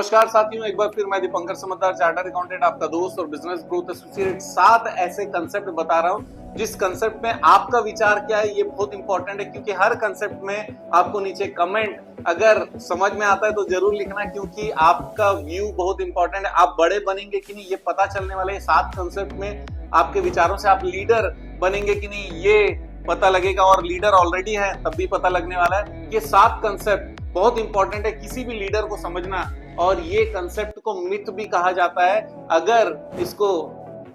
नमस्कार साथियों, एक बार फिर मैं दीपंकर समझदार चार्टर्ड अकाउंटेंट, आपका दोस्त और बिजनेस ग्रोथ एसोसिएट 7 ऐसे कंसेप्ट बता रहा हूं जिस कंसेप्ट में आपका विचार क्या है ये बहुत इंपॉर्टेंट है, क्योंकि हर कंसेप्ट में आपको नीचे कमेंट अगर समझ में आता है तो जरूर लिखना, क्योंकि आपका व्यू बहुत इंपॉर्टेंट है। आप बड़े बनेंगे कि नहीं ये पता चलने वाले 7 कंसेप्ट में आपके विचारों से आप लीडर बनेंगे कि नहीं ये पता लगेगा, और लीडर ऑलरेडी है तब भी पता लगने वाला है। ये 7 कंसेप्ट बहुत इंपॉर्टेंट है किसी भी लीडर को समझना, और ये कंसेप्ट को मिथ भी कहा जाता है। अगर इसको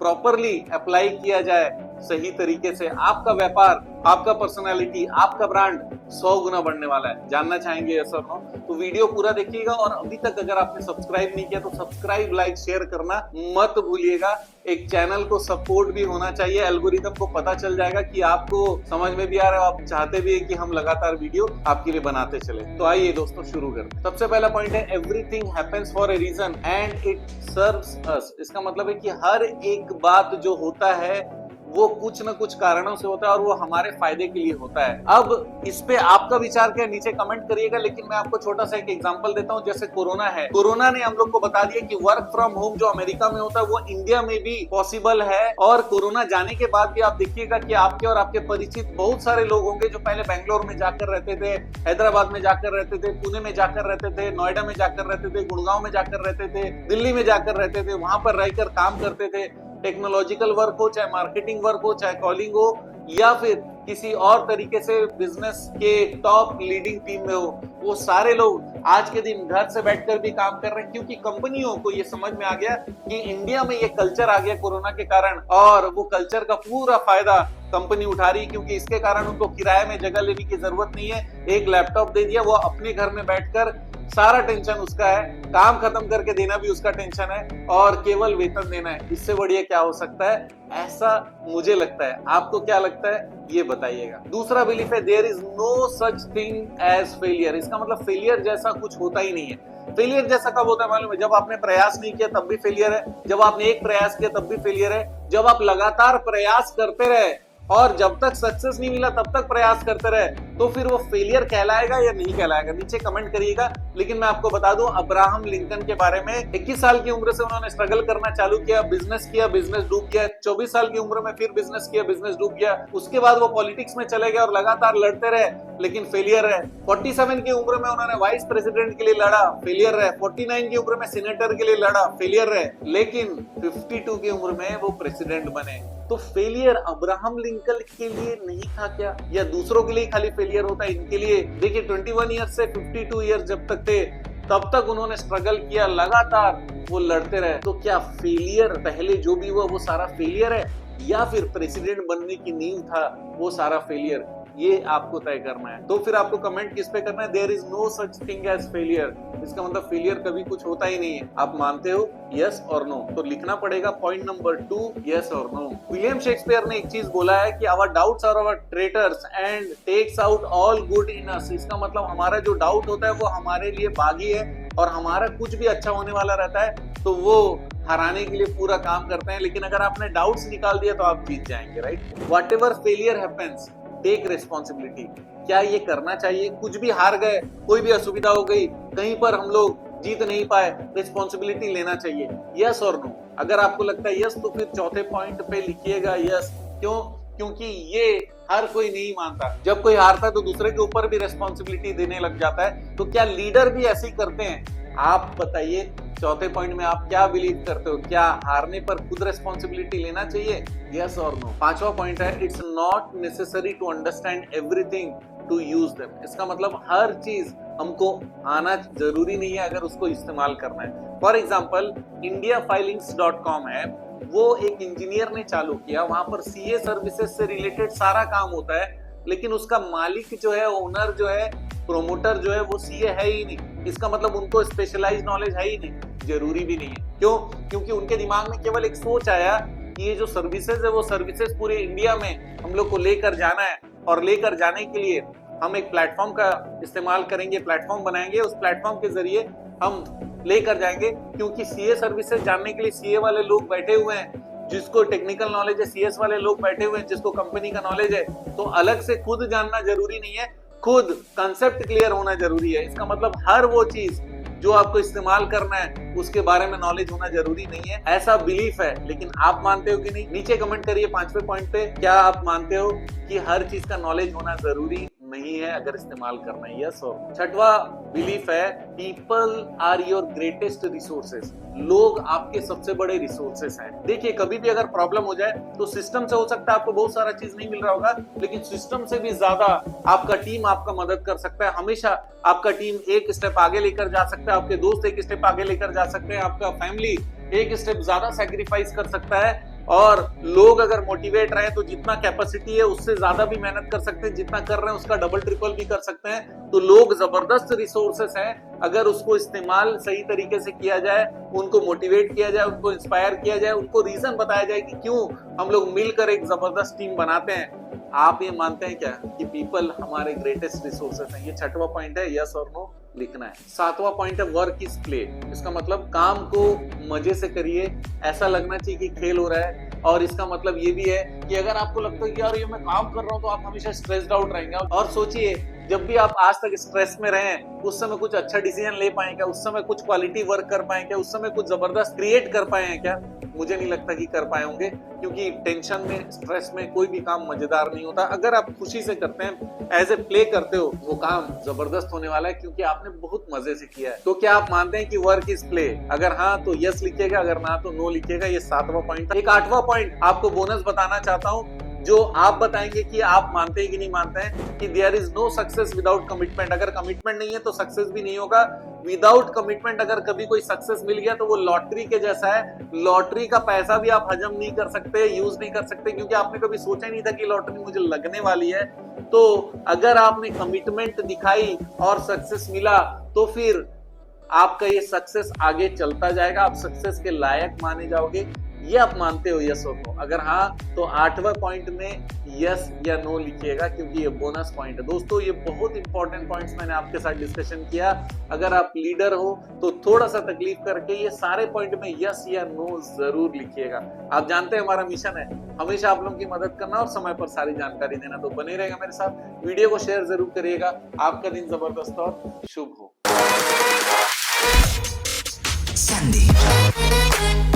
प्रॉपरली अप्लाई किया जाए सही तरीके से, आपका व्यापार, आपका पर्सनालिटी, आपका ब्रांड 100 गुना बढ़ने वाला है। जानना चाहेंगे ये सब हो तो वीडियो पूरा देखिएगा, और अभी तक अगर आपने सब्सक्राइब नहीं किया तो सब्सक्राइब, लाइक, शेयर करना मत भूलिएगा। एक चैनल को सपोर्ट भी होना चाहिए, एल्गोरिथम को पता चल जाएगा कि आपको समझ में भी आ रहा है, आप चाहते भी है कि हम लगातार वीडियो आपके लिए बनाते चले। तो आइए दोस्तों शुरू करते हैं। सबसे पहला पॉइंट है everything happens for a reason and it serves us. इसका मतलब है कि हर एक बात जो होता है वो कुछ न कुछ कारणों से होता है और वो हमारे फायदे के लिए होता है। अब इस पे आपका विचार क्या, नीचे कमेंट करिएगा, लेकिन मैं आपको छोटा सा एक एग्जांपल देता हूं। जैसे कोरोना है, कोरोना ने हम लोग को बता दिया कि वर्क फ्रॉम होम जो अमेरिका में होता है वो इंडिया में भी पॉसिबल है। और कोरोना जाने के बाद भी आप देखिएगा कि आपके और आपके परिचित बहुत सारे लोग होंगे जो पहले बेंगलोर में जाकर रहते थे, हैदराबाद में जाकर रहते थे, पुणे में जाकर रहते थे, नोएडा में जाकर रहते थे, गुड़गांव में जाकर रहते थे, दिल्ली में जाकर रहते थे, वहां पर रहकर काम करते थे। टेक्नोलॉजिकल वर्क हो, चाहे मार्केटिंग वर्क हो, चाहे कॉलिंग हो, या फिर किसी और तरीके से बिजनेस के टॉप लीडिंग टीम में हो, वो सारे लोग आज के दिन घर से बैठकर भी काम कर रहे हैं, क्योंकि कंपनियों को ये समझ में आ गया कि इंडिया में ये कल्चर आ गया कोरोना के कारण, और वो कल्चर का पूरा फायदा कंपनी उठा रही है, क्योंकि इसके कारण उनको किराए में जगह लेने की जरूरत नहीं है। एक लैपटॉप दे दिया, वो अपने घर में बैठकर सारा टेंशन उसका है, काम खत्म करके देना भी उसका टेंशन है, और केवल वेतन देना है। इससे बढ़िया क्या हो सकता है, ऐसा मुझे लगता है। आपको क्या लगता है ये बताइएगा। दूसरा बिलीफ है there is no such thing as failure. इसका मतलब फेलियर जैसा कुछ होता ही नहीं है। फेलियर जैसा कब होता है मालूम है? जब आपने प्रयास नहीं किया तब भी फेलियर है, जब आपने एक प्रयास किया तब भी फेलियर है, जब आप लगातार प्रयास करते रहे और जब तक सक्सेस नहीं मिला तब तक प्रयास करते रहे, तो फिर वो फेलियर कहलाएगा या नहीं कहलाएगा, नीचे कमेंट करिएगा। लेकिन मैं आपको बता दूं अब्राहम लिंकन के बारे में, 21 साल की उम्र से उन्होंने स्ट्रगल करना चालू किया, बिजनेस किया, बिजनेस डूब गया। 24 साल की उम्र में फिर बिजनेस किया, बिजनेस डूब गया। उसके बाद वो पॉलिटिक्स में चले गए और लगातार लड़ते रहे, लेकिन फेलियर है। 47 की उम्र में उन्होंने वाइस प्रेसिडेंट के लिए लड़ा, फेलियर रहे। 49 की उम्र में सीनेटर के लिए लड़ा, फेलियर रहे। लेकिन 52 की उम्र में वो प्रेसिडेंट बने। तो फेलियर अब्राहम लिंकन के लिए नहीं था क्या, या दूसरों के लिए खाली फेलियर होता है? इनके लिए देखिए 21 ईयर से 52 ईयर जब तक थे तब तक उन्होंने स्ट्रगल किया, लगातार वो लड़ते रहे। तो क्या फेलियर पहले जो भी हुआ वो सारा फेलियर है, या फिर प्रेसिडेंट बनने की नींव था वो सारा फेलियर? ये आपको तय करना है। तो फिर आपको कमेंट किस पे करना है? There is no such thing as failure. इसका मतलब फेलियर कभी कुछ होता ही नहीं है। आप मानते हो यस और नो? तो लिखना पड़ेगा पॉइंट नंबर 2 यस और नो। विलियम शेक्सपियर ने एक चीज बोला है कि our doubts are our traitors and takes out all good in us. इसका मतलब हमारा जो डाउट होता है वो हमारे लिए बागी है, और हमारा कुछ भी अच्छा होने वाला रहता है तो वो हराने के लिए पूरा काम करते हैं। लेकिन अगर आपने डाउट्स निकाल दिया तो आप जीत जाएंगे, right? Whatever failure happens take responsibility. क्या ये करना चाहिए? कुछ भी हार गए, कोई भी असुविधा हो गई, कहीं पर हम लोग जीत नहीं पाए, रिस्पॉन्सिबिलिटी लेना चाहिए। यस और नो? अगर आपको लगता है यस तो फिर चौथे पॉइंट पे लिखिएगा यस। क्यों? क्योंकि ये हर कोई नहीं मानता। जब कोई हारता है तो दूसरे के ऊपर भी रिस्पॉन्सिबिलिटी देने लग जाता है। तो क्या लीडर भी ऐसे ही करते हैं? आप बताइए चौथे पॉइंट में आप क्या बिलीव करते हो? क्या हारने पर खुद रिस्पॉन्सिबिलिटी लेना चाहिए? यस और नो? पांचवा पॉइंट है it's not necessary to understand everything to use them. इसका मतलब हर चीज हमको आना जरूरी नहीं है अगर उसको इस्तेमाल करना है। फॉर एग्जाम्पल indiafilings.com है, वो एक इंजीनियर ने चालू किया, वहां पर सीए सर्विसेज से रिलेटेड सारा काम होता है, लेकिन उसका मालिक जो है, ओनर जो है, प्रोमोटर जो है वो सीए है ही नहीं। इसका मतलब उनको स्पेशलाइज नॉलेज है ही नहीं, जरूरी भी नहीं है। क्यों? क्योंकि उनके दिमाग में केवल एक सोच आया कि ये जो सर्विसेज है वो सर्विसेज पूरे इंडिया में हम लोग को लेकर जाना है, और लेकर जाने के लिए हम एक प्लेटफॉर्म का इस्तेमाल करेंगे, प्लेटफॉर्म बनाएंगे, उस प्लेटफॉर्म के जरिए हम लेकर जाएंगे। क्योंकि सीए सर्विसेज जानने के लिए सीए वाले लोग बैठे हुए हैं, जिसको टेक्निकल नॉलेज है, सीएस वाले लोग बैठे हुए हैं जिसको कंपनी का नॉलेज है। तो अलग से खुद जानना जरूरी नहीं है, खुद कंसेप्ट क्लियर होना जरूरी है। इसका मतलब हर वो चीज जो आपको इस्तेमाल करना है उसके बारे में नॉलेज होना जरूरी नहीं है, ऐसा बिलीफ है। लेकिन आप मानते हो कि नहीं? नीचे कमेंट करिए 5वें पॉइंट पे, क्या आप मानते हो कि हर चीज का नॉलेज होना जरूरी नहीं है अगर इस्तेमाल करना है? यस और 6वां बिलीफ है, people are your greatest resources. लोग आपके सबसे बड़े रिसोर्सेज हैं। देखिए, कभी भी अगर प्रॉब्लम हो जाए तो सिस्टम से हो सकता है आपको बहुत सारा चीज नहीं मिल रहा होगा, लेकिन सिस्टम से भी ज्यादा आपका टीम आपका मदद कर सकता है। हमेशा आपका टीम एक स्टेप आगे लेकर जा सकता है, आपके दोस्त एक स्टेप आगे लेकर जा सकते हैं, आपका फैमिली एक स्टेप ज्यादा सैक्रिफाइस कर सकता है। और लोग अगर मोटिवेट रहे तो जितना कैपेसिटी है उससे ज्यादा भी मेहनत कर सकते हैं, जितना कर रहे हैं उसका डबल ट्रिपल भी कर सकते हैं। तो लोग जबरदस्त रिसोर्सेस हैं, अगर उसको इस्तेमाल सही तरीके से किया जाए, उनको मोटिवेट किया जाए, उनको इंस्पायर किया जाए, उनको रीजन बताया जाए कि क्यों हम लोग मिलकर एक जबरदस्त टीम बनाते हैं। आप ये मानते हैं क्या कि पीपल हमारे ग्रेटेस्ट रिसोर्सेस हैं? ये 6वां पॉइंट है, यस और नो लिखना है। 7वां पॉइंट है, वर्क इज प्ले। इसका मतलब काम को मजे से करिए, ऐसा लगना चाहिए कि खेल हो रहा है। और इसका मतलब ये भी है कि अगर आपको लगता है कि यार ये मैं काम कर रहा हूँ, तो आप हमेशा स्ट्रेस्ड आउट रहेंगे। और सोचिए, जब भी आप आज तक स्ट्रेस में रहे, उस समय कुछ अच्छा डिसीजन ले पाए क्या? उस समय कुछ क्वालिटी वर्क कर पाए क्या? उस समय कुछ जबरदस्त क्रिएट कर पाए हैं क्या? मुझे नहीं लगता कि कर पाए होंगे, क्योंकि टेंशन में, स्ट्रेस में कोई भी काम मजेदार नहीं होता। अगर आप खुशी से करते हैं, एज ए प्ले करते हो, वो काम जबरदस्त होने वाला है, क्योंकि आपने बहुत मजे से किया है। तो क्या आप मानते हैं कि वर्क इज प्ले? अगर हाँ तो यस लिखिएगा, अगर ना तो नो लिखिएगा। ये 7वां पॉइंट था। एक 8वां पॉइंट आपको बोनस बताना चाहता हूँ, जो आप बताएंगे कि आप मानते हैं कि नहीं मानते हैं, कि there is no success without commitment. अगर कमिटमेंट नहीं है तो सक्सेस भी नहीं होगा। विदाउट कमिटमेंट अगर कभी कोई सक्सेस मिल गया तो वो लॉटरी के जैसा है। लॉटरी का पैसा भी आप हजम नहीं कर सकते, यूज नहीं कर सकते, क्योंकि आपने कभी सोचा नहीं था कि लॉटरी मुझे लगने वाली है। तो अगर आपने कमिटमेंट दिखाई और सक्सेस मिला, तो फिर आपका ये सक्सेस आगे चलता जाएगा, आप सक्सेस के लायक माने जाओगे। ये आप मानते हो, यस और नो? अगर हाँ तो 8वां पॉइंट में यस या नो लिखिएगा, क्योंकि ये बोनस पॉइंट है। दोस्तों, ये बहुत इंपॉर्टेंट पॉइंट्स मैंने आपके साथ डिस्कशन किया। अगर आप लीडर हो तो थोड़ा सा तकलीफ करके ये सारे पॉइंट में यस या नो जरूर लिखिएगा। आप जानते हैं हमारा मिशन है हमेशा आप लोगों की मदद करना और समय पर सारी जानकारी देना। तो बने रहेगा मेरे साथ, वीडियो को शेयर जरूर करिएगा। आपका दिन जबरदस्त और शुभ हो। Sunday.